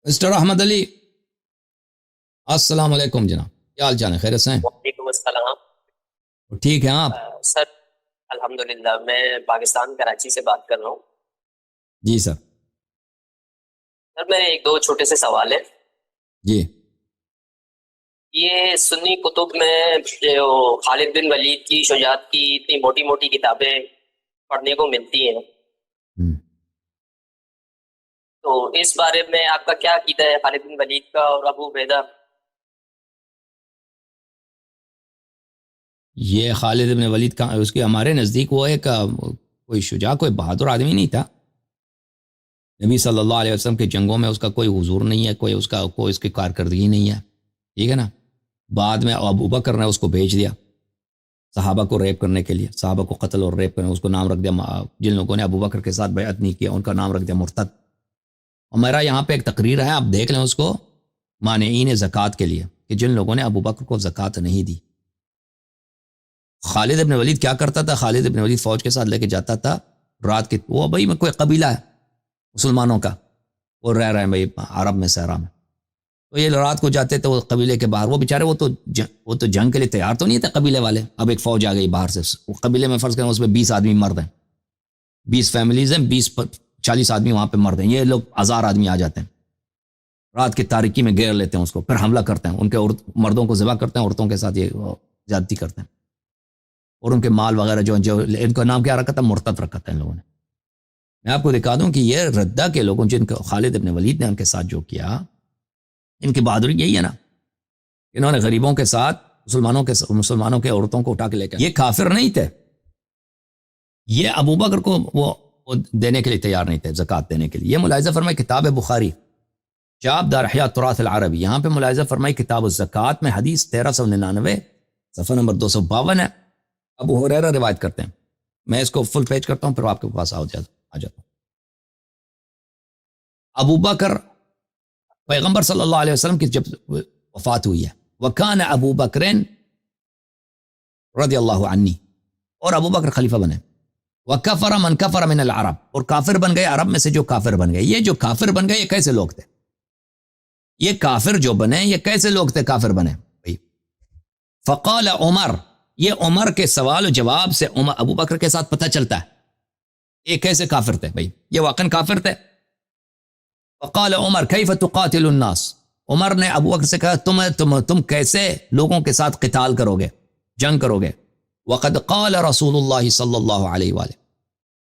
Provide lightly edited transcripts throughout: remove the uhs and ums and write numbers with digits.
Mister Ahmad علی، السلام علیکم جناب، کیا حال چال ہے؟ خیریت سے ہیں؟ وعلیکم السلام۔ ٹھیک ہیں آپ؟ سر الحمدللہ، میں پاکستان کراچی سے بات کر رہا ہوں۔ جی سر۔ سر میرے ایک دو چھوٹے سے سوال ہیں۔ جی یہ سنی کتب میں جو خالد بن ولید کی شجاعت کی اتنی موٹی موٹی کتابیں پڑھنے کو ملتی ہیں، تو اس بارے میں آپ کا کیا عقیدہ ہے خالد بن ولید کا اور ابو عبیدہ؟ یہ خالد بن ولید کا اس کے ہمارے نزدیک وہ ایک کوئی شجاع، کوئی بہادر آدمی نہیں تھا۔ نبی صلی اللہ علیہ وسلم کے جنگوں میں اس کا کوئی حضور نہیں ہے، کوئی اس کی کارکردگی نہیں ہے، ٹھیک ہے نا۔ بعد میں ابو بکر نے اس کو بھیج دیا صحابہ کو ریپ کرنے کے لیے، صحابہ کو قتل اور ریپ کرنے، اس کو نام رکھ دیا، جن لوگوں نے ابو بکر کے ساتھ بیعت نہیں کیا ان کا نام رکھ دیا مرتد۔ اور میرا یہاں پہ ایک تقریر ہے، آپ دیکھ لیں اس کو، مانعین زکوٰۃ کے لیے، کہ جن لوگوں نے ابو بکر کو زکوٰۃ نہیں دی۔ خالد ابن ولید کیا کرتا تھا؟ خالد ابن ولید فوج کے ساتھ لے کے جاتا تھا رات کے، وہ بھائی میں کوئی قبیلہ ہے مسلمانوں کا، وہ رہ رہے ہیں بھائی عرب میں صحرا میں، تو یہ رات کو جاتے تھے وہ قبیلے کے باہر، وہ بیچارے وہ تو جنگ کے لیے تیار تو نہیں تھے قبیلے والے۔ اب ایک فوج آ گئی باہر سے، وہ قبیلے میں فرض کریں اس میں 20 آدمی مرد ہیں، 20 فیملیز ہیں، 40 آدمی وہاں پہ مرد ہیں، یہ لوگ 1000 آدمی آ جاتے ہیں، رات کی تاریکی میں گھیر لیتے ہیں اس کو، پھر حملہ کرتے ہیں، ان کے مردوں کو ذبح کرتے ہیں، عورتوں کے ساتھ یہ زیادتی کرتے ہیں، اور ان کے مال وغیرہ جو ان کا نام کیا رکھا تھا؟ مرتد رکھا تھا ان لوگوں نے۔ میں آپ کو دکھا دوں کہ یہ ردہ کے لوگوں جن کو خالد ابن ولید نے ان کے ساتھ جو کیا، ان کی بہادری یہی ہے نا، انہوں نے غریبوں کے ساتھ مسلمانوں کے عورتوں کو اٹھا کے لے کے، یہ کافر نہیں تھے، یہ ابو بکر کو وہ دینے کے لیے تیار نہیں تھے، زکوٰۃ دینے کے لیے۔ یہ ملاحظہ فرمائی کتاب بخاری چاپ دار احیاء التراث العربی، یہاں پہ ملاحظہ فرمائی کتاب الزکوٰۃ میں حدیث 1399 صفحہ نمبر 252 ہے، ابو ہریرہ روایت کرتے ہیں۔ میں اس کو فل پیج کرتا ہوں پھر آپ کے پاس آ جاتا ہوں۔ ابو بکر، پیغمبر صلی اللہ علیہ وسلم کی جب وفات ہوئی ہے، وکان ابو بکر رضی اللہ عنہ، اور ابو بکر خلیفہ بنے، وکفر من کفر من العرب، اور کافر بن گئے عرب میں سے جو کافر بن گئے۔ یہ جو کافر بن گئے یہ کیسے لوگ تھے؟ یہ کافر جو بنے یہ کیسے لوگ تھے کافر بنے؟ فقال عمر، یہ عمر کے سوال و جواب سے ابو بکر کے ساتھ پتہ چلتا ہے یہ کیسے کافر تھے، بھائی یہ واقعا کافر تھے۔ فقال عمر کیف تقاتل الناس، عمر نے ابو بکر سے کہا تم کیسے لوگوں کے ساتھ قتال کرو گے، جنگ کرو گے؟ وقد قال رسول اللہ صلی اللہ علیہ وآلہ،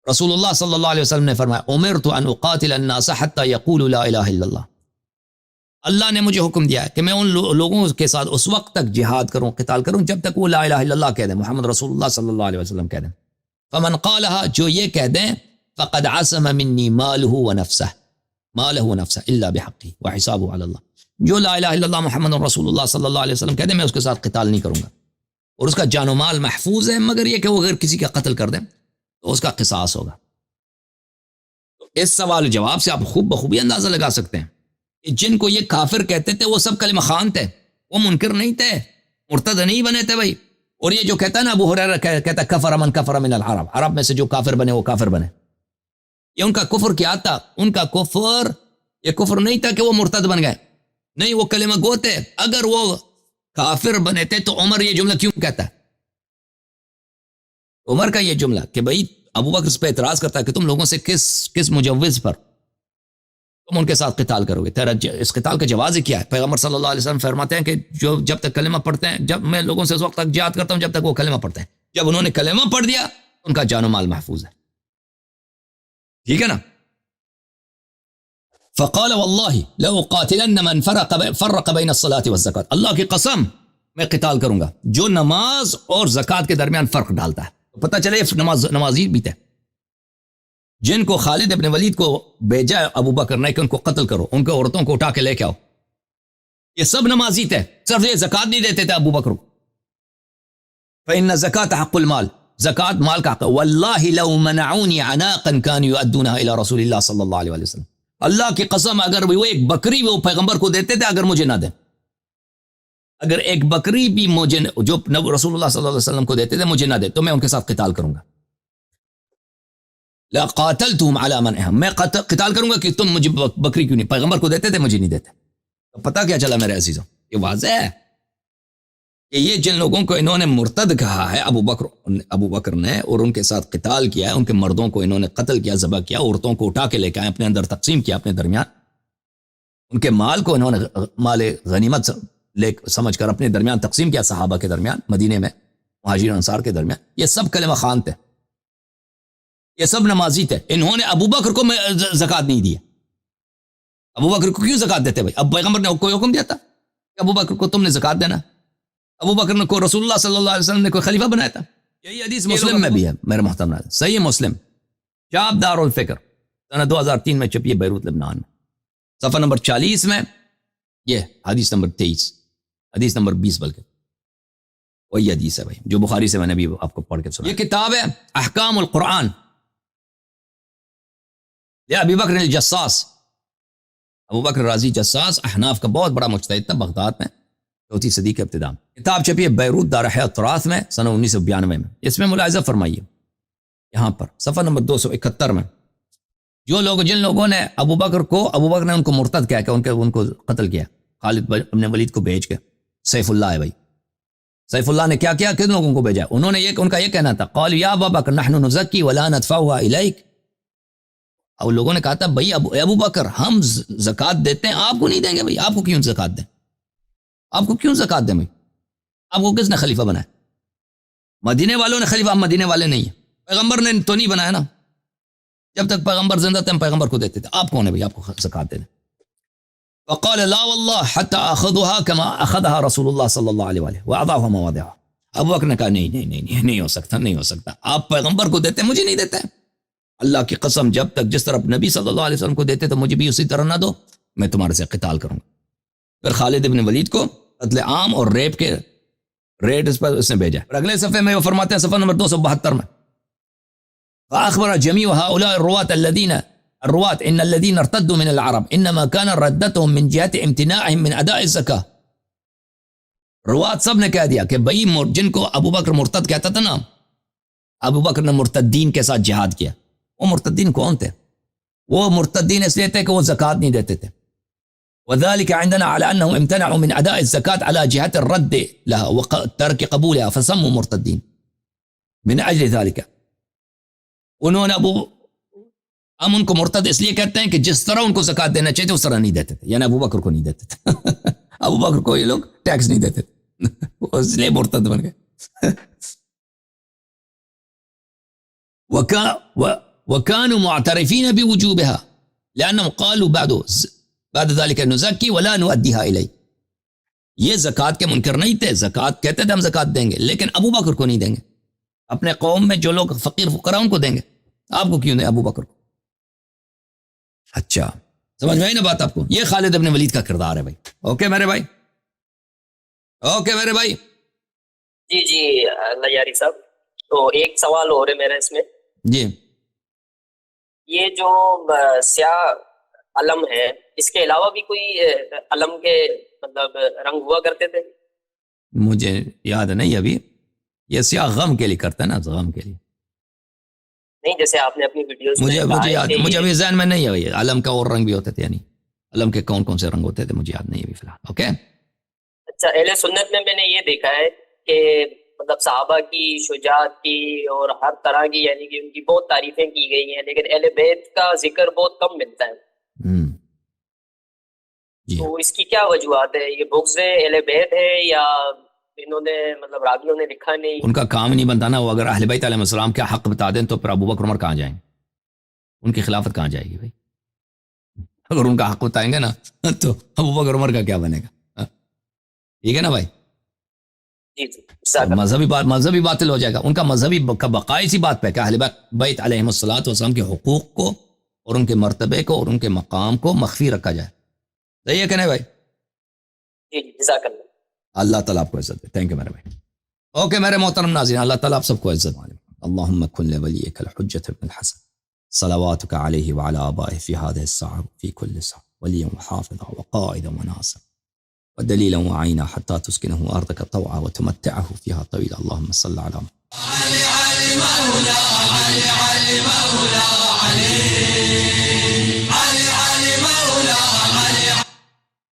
رسول اللہ صلی اللہ علیہ وسلم نے فرمایا امرت ان اقاتل الناس حتی یقولوا لا الہ الا اللہ، اللہ نے مجھے حکم دیا ہے کہ میں ان لوگوں کے ساتھ اس وقت تک جہاد کروں، قتال کروں جب تک وہ لا الہ الا اللہ کہہ دیں، محمد رسول اللہ صلی اللہ علیہ وسلم کہہ دیں۔ فمن قالها، جو یہ کہہ دیں، فقد عصم منی مالہ ونفسہ الا بحقہ وحسابہ علی اللہ، جو لا الہ الا اللہ محمد رسول اللہ صلی اللہ علیہ وسلم کہہ دیں میں اس کے ساتھ قتال نہیں کروں گا، اور اس کا جان و مال محفوظ ہے، مگر یہ کہ وہ اگر کسی کا قتل کر دیں تو اس کا قصاص ہوگا۔ اس سوال جواب سے آپ خوب بخوبی اندازہ لگا سکتے ہیں جن کو یہ کافر کہتے تھے وہ سب کلمہ خوان تھے، وہ منکر نہیں تھے، مرتد نہیں بنے تھے بھائی۔ اور یہ جو کہتا ہے نا ابو ہریرہ کہتا ہے کفر من کفر من العرب، عرب میں سے جو کافر بنے وہ کافر بنے، یہ ان کا کفر کیا تھا؟ ان کا کفر یہ کفر نہیں تھا کہ وہ مرتد بن گئے، نہیں، وہ کلمہ گو تھے۔ اگر وہ کافر بنے تھے تو عمر یہ جملہ کیوں کہتا ہے؟ عمر کا یہ جملہ کہ بھائی ابو بکر اس پہ اعتراض کرتا ہے کہ تم لوگوں سے کس مجوز پر تم ان کے ساتھ قتال کرو گے، تیرا اس قتال کا جواز کیا ہے؟ پیغمبر صلی اللہ علیہ وسلم فرماتے ہیں کہ جب تک کلمہ پڑھتے ہیں، جب میں لوگوں سے اس وقت تک جہاد کرتا ہوں جب تک وہ کلمہ پڑھتے ہیں، جب انہوں نے کلمہ پڑھ دیا ان کا جان و مال محفوظ ہے، ٹھیک ہے نا۔ فقال واللہ لأقاتلن من فرق بین الصلاة والزکاة، اللہ کی قسم میں قتال کروں گا جو نماز اور زکوٰۃ کے درمیان فرق ڈالتا ہے۔ پتہ چلے نمازی بھی تھے جن کو خالد ابن ولید کو بھیجا ابو بکر نے کہ ان کو قتل کرو، ان کے عورتوں کو اٹھا کے لے کے آؤ، یہ سب نمازی تھے، صرف یہ زکوٰۃ نہیں دیتے تھے ابو بکر کو۔ فإن الزکاة حق المال، زکوٰۃ مال کا حق ہے۔ واللہ لو منعونی عناقا كانوا يؤدونها الى رسول اللہ صلی اللہ علیہ وسلم، اللہ کی قسم اگر وہ ایک بکری وہ پیغمبر کو دیتے تھے، اگر مجھے نہ دیں، اگر ایک بکری بھی مجھے جو رسول اللہ صلی اللہ علیہ وسلم کو دیتے تھے مجھے نہ دے تو میں ان کے ساتھ قتال کروں گا۔ لقاتلتهم على منعهم، میں قتال کروں گا کہ تم مجھے بکری کیوں نہیں، پیغمبر کو دیتے تھے مجھے نہیں دیتے. تو پتہ کیا چلا میرے عزیزوں، یہ واضح ہے کہ یہ جن لوگوں کو انہوں نے مرتد کہا ہے ابو بکر نے، اور ان کے ساتھ قتال کیا ہے، ان کے مردوں کو انہوں نے قتل کیا، ذبح کیا، عورتوں کو اٹھا کے لے کے آئے، اپنے اندر تقسیم کیا اپنے درمیان، ان کے مال کو انہوں نے مال غنیمت سمجھ کر اپنے درمیان تقسیم کیا، صحابہ کے درمیان، مدینے میں مہاجرین انصار کے درمیان. یہ سب کلمہ خوان تھے، یہ سب نمازی تھے. انہوں نے ابو بکر کو زکوٰۃ نہیں دی. ابو بکر کو کیوں زکوٰۃ دیتے بھائی؟ اب پیغمبر نے کوئی حکم دیا تھا کہ ابو بکر کو تم نے زکوٰۃ دینا؟ ابو بکر نے کو رسول اللہ صلی اللہ علیہ وسلم نے کوئی خلیفہ بنایا تھا؟ یہی حدیث مسلم میں بھی ہے میرے محترم ناظرین، صحیح مسلم، چاپ دار الفکر، سنہ 2003 میں چھپی ہے بیروت لبنان میں، صفحہ نمبر 40 میں، یہ حدیث نمبر 23، حدیث نمبر 20 بلکہ وہی حدیث ہے بھائی جو بخاری سے میں نے بھی آپ کو پڑھ کے سنا. یہ کتاب ہے احکام القرآن یا ابی بکر الجساس، ابو بکر رازی جساس احناف کا بہت بڑا مجتہد تھا بغداد میں 4ویں صدی کے ابتدا میں. کتاب چھپی ہے بیروت دار حیات تراث میں سنہ 1992 میں. اس میں ملاحظہ فرمائیے یہاں پر صفحہ نمبر 271 میں، جن لوگوں نے ابو بکر نے ان کو مرتد کیا کہ ان کو قتل کیا، خالد بن ولید کو بھیج کے، سیف اللہ ہے بھائی، سیف اللہ نے کیا کیا، کن لوگوں کو بھیجا؟ انہوں نے ان کا یہ کہنا تھا، قالوا یا ابا بکر نحن نزکی ولا ندفعها الیک، اور لوگوں نے کہا تھا بھائی ابو بکر ہم زکوٰۃ دیتے ہیں، آپ کو نہیں دیں گے بھائی، آپ کو کیوں زکوٰۃ دیں، آپ کو کیوں زکوٰۃ دیں بھائی، آپ کو کس نے خلیفہ بنایا؟ مدینے والوں نے خلیفہ، ہم مدینے والے نہیں ہیں، پیغمبر نے تو نہیں بنایا نا، جب تک پیغمبر زندہ تھے ہم پیغمبر کو دیتے تھے، آپ کون ہے بھائی آپ کو زکوٰۃ دینا؟ وقال لا والله حتى اخذها كما اخذها رسول الله صلی اللہ علیہ وآلہ واضعها مواضعها. ابو بکر نے کہا نہیں ہو سکتا، آپ پیغمبر کو دیتے مجھے نہیں دیتے، اللہ کی قسم جب تک جس طرح نبی صلی اللہ علیہ وسلم کو دیتے تو مجھے بھی اسی طرح نہ دو، میں تمہارے سے قتال کروں گا. پھر خالد بن ولید کو قتل عام اور ریپ کے ریٹ اس پر اس نے بھیجا. اور اگلے صفحے میں وہ فرماتے ہیں، صفحہ نمبر 272 میں، فاخبر جميع هؤلاء الرواة ان الذين ارتدوا من العرب انما كان ردتهم من جهه امتناعهم من اداء الزکاة. روات سب نے کہہ دیا کہ بھئی جن کو ابو بکر مرتد کہتا تھا نا، ابو بکر نے مرتدین کے ساتھ جہاد کیا. وہ مرتدین کون تھے؟ وہ مرتدین اس لیے تھے کہ وہ زکوٰۃ نہیں دیتے تھے. وذلك عندنا على انهم امتنعوا من اداء الزکاة على جهه الرد لها وترك قبولها فسموا مرتدين من اجل ذلك. انہوں نے ہم ان کو مرتد اس لیے کہتے ہیں کہ جس طرح ان کو زکوٰۃ دینا چاہیے اس طرح نہیں دیتے تھے، یعنی ابو بکر کو نہیں دیتے تھے. ابو بکر کو یہ لوگ ٹیکس نہیں دیتے تھے، وہ اس لیے مرتد بن گئے. وكانوا معترفين بوجوبها لانهم قالوا بعد ذلك نزكي ولا نؤديها اليه. یہ زکوٰۃ کے منکر نہیں تھے، زکوٰۃ کہتے تھے ہم زکوٰۃ دیں گے، لیکن ابو بکر کو نہیں دیں گے. اپنے قوم میں جو لوگ فقیر فقراء ان کو دیں گے، آپ کو کیوں دیں ابو بکر کو؟ اچھا سمجھ میں آئی نا بات آپ کو؟ یہ خالد ابن ولید کا کردار ہے بھائی. اوکے میرے بھائی، اوکے میرے بھائی. جی اللہ یاری صاحب، تو ایک سوال ہو رہا ہے میرا اس میں جی. یہ جو سیاہ علم ہے، اس کے علاوہ بھی کوئی علم کے مطلب رنگ ہوا کرتے تھے؟ مجھے یاد نہیں ابھی، یہ سیاہ غم کے لیے کرتا ہے نا، غم کے لیے نہیں، جیسے آپ نے اپنی ویڈیوز مجھے ابھی ذہن میں نہیں ہے. علم کا اور رنگ بھی ہوتے تھے، یعنی علم کے کون کون سے رنگ ہوتے تھے مجھے یاد نہیں ابھی فی الحال. اوکے اچھا، اہل سنت میں نے یہ دیکھا ہے کہ مطلب صحابہ کی شجاعت کی اور ہر طرح کی، یعنی کہ ان کی بہت تعریفیں کی گئی ہیں، لیکن اہل بیت کا ذکر بہت کم ملتا ہے. تو اس کی کیا وجوہات ہے؟ یہ بغض اہل بیت ہے یا انہوں نے مطلب راویوں نے لکھا نہیں؟ ان کا کام نہیں بنتا نا. وہ اگر اہل بیت علیہ السلام کے حق بتا دیں تو پھر ابو بکر عمر کہاں جائیں؟ ان کی خلافت کہاں جائے گی بھائی؟ اگر ان کا حق بتائیں گے نا تو ابو بکر عمر کا کیا بنے گا؟ ٹھیک ہے نا بھائی؟ مذہبی باطل ہو جائے گا. ان کا مذہبی بقائی سی بات پہ کہ اہل بیت علیہ السلام کے حقوق کو اور ان کے مرتبے کو اور ان کے مقام کو مخفی رکھا جائے. صحیح ہے کہ نہیں بھائی؟ جی جزاک اللہ. اللہ تعالیٰ آپ کو عزت دے. تھینک یو میرے بھائی. اوکے میرے محترم ناظرین، اللہ تعالیٰ آپ سب کو عزت دے. اللہم کن لولیک الحجۃ ابن الحسن صلواتک علیہ وعلی آبائہ فی هذه الساعة وفی کل ساعة ولیا وحافظا وقائدا وناصرا ودلیلا وعینا حتی تسکنہ ارضک طوعا وتمتعہ فیہا طویلا. اللہم صل علی محمد. علي مولا علي علي مولا علي